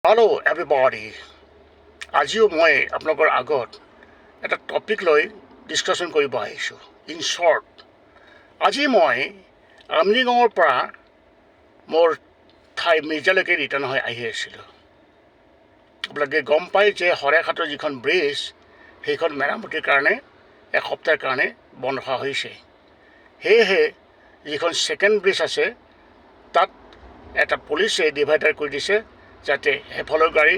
Hello' everybody. আজিও মই আপোনালোকৰ আগত এটা টপিক লৈ ডিছকাশ্যন কৰিব আহিছোঁ। ইন শ্বৰ্ট, আজি মই আমনিগাঁৱৰ পৰা মোৰ ঠাই মিৰ্জালৈকে ৰিটাৰ্ণ হৈ আহি আছিলোঁ। আপোনালোকে গম পায় যে শৰাইঘাটৰ যিখন ব্ৰিজ, সেইখন মেৰামতিৰ কাৰণে এসপ্তাহৰ কাৰণে বন্ধ ৰখা হৈছে। সেয়েহে যিখন ছেকেণ্ড ব্ৰিজ আছে তাত এটা পুলিচে ডিভাইডাৰ কৰি দিছে, যাতে সেইফালৰ গাড়ী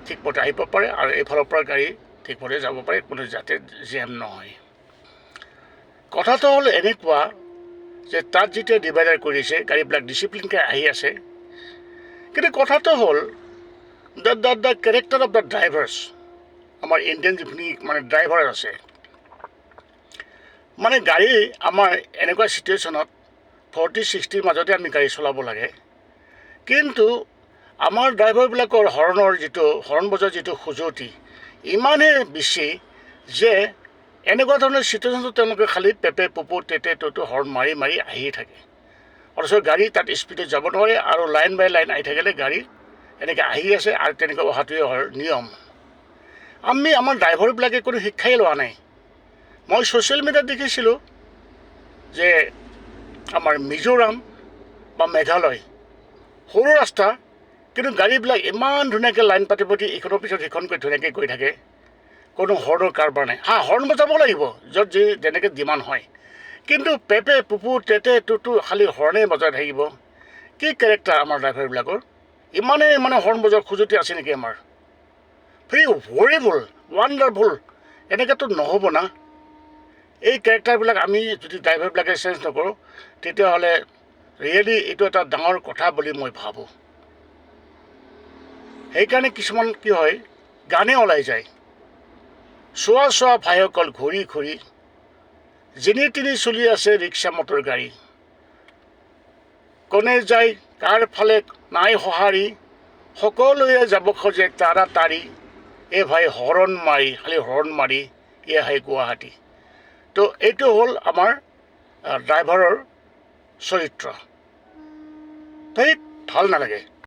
ঠিকমতে আহিব পাৰে আৰু এইফালৰ পৰা গাড়ী ঠিকমতে যাব পাৰে, কোনো যাতে জেম নহয়। কথাটো হ'ল এনেকুৱা যে তাত যেতিয়া ডিভাইডাৰ কৰি দিছে, গাড়ীবিলাক ডিচিপ্লিনকৈ আহি আছে, কিন্তু কথাটো হ'ল the character of the drivers, আমাৰ ইণ্ডিয়ান যিখিনি ড্ৰাইভাৰ আছে, গাড়ী আমাৰ এনেকুৱা চিটুৱেশ্যনত 40-60 মাজতে আমি গাড়ী চলাব লাগে, কিন্তু আমাৰ ড্ৰাইভাৰবিলাকৰ হৰ্ণ বজোৱাৰ যিটো খুজুতি ইমানেই বেছি যে এনেকুৱা ধৰণৰ চিটুৱেশ্যনটো তেওঁলোকে খালী পেপে পুপু তেতে ততো হৰ্ণ মাৰি মাৰি আহিয়ে থাকে। অথচ গাড়ী তাত স্পীডত যাব নোৱাৰে আৰু লাইন বাই লাইন আহি থাকিলে গাড়ী এনেকৈ আহি আছে আৰু তেনেকৈ অহাটোৱে নিয়ম। আমাৰ ড্ৰাইভাৰবিলাকে কোনো শিক্ষাই লোৱা নাই। মই ছ'চিয়েল মিডিয়াত দেখিছিলোঁ যে আমাৰ মিজোৰাম বা মেঘালয় সৰু ৰাস্তা, কিন্তু গাড়ীবিলাক ইমান ধুনীয়াকৈ লাইন পাতি পাতি ইখনৰ পিছত সিখনকৈ ধুনীয়াকৈ গৈ থাকে, কোনো হৰ্ণৰ কাৰবাৰ নাই। হৰ্ণ বজাব লাগিব য'ত যেনেকৈ ডিমাণ্ড হয়, কিন্তু পেপে পুপু তেতে তুতু খালী হৰ্ণেই বজাই থাকিব। কি কেৰেক্টাৰ আমাৰ ড্ৰাইভাৰবিলাকৰ? ইমানেই হৰ্ণ বজোৱাৰ খুজুতি আছে নেকি আমাৰ? Very horrible, wonderful. এনেকৈতো নহ'ব না। এই কেৰেক্টাৰবিলাক আমি যদি ড্ৰাইভাৰবিলাকে চেঞ্জ নকৰোঁ, তেতিয়াহ'লে ৰিয়েলি এইটো এটা ডাঙৰ কথা বুলি মই ভাবোঁ। সেইকাৰণে কিছুমান কি হয়, গানে ওলাই যায়, চোৱা চোৱা ভাইসকল ঘূৰি ঘূৰি, যেনি তিনি চলি আছে ৰিক্সা মটৰ গাড়ী, কোনে যায় কাৰ ফালে নাই সঁহাৰি, সকলোৱে যাব খোজে তাড়াতাড়ি, এই ভাই হৰণ মাৰি খালী হৰণ মাৰি এয়াহে গুৱাহাটী। তো এইটো হ'ল আমাৰ ড্ৰাইভাৰৰ চৰিত্ৰ। ধেইত ভাল নালাগে।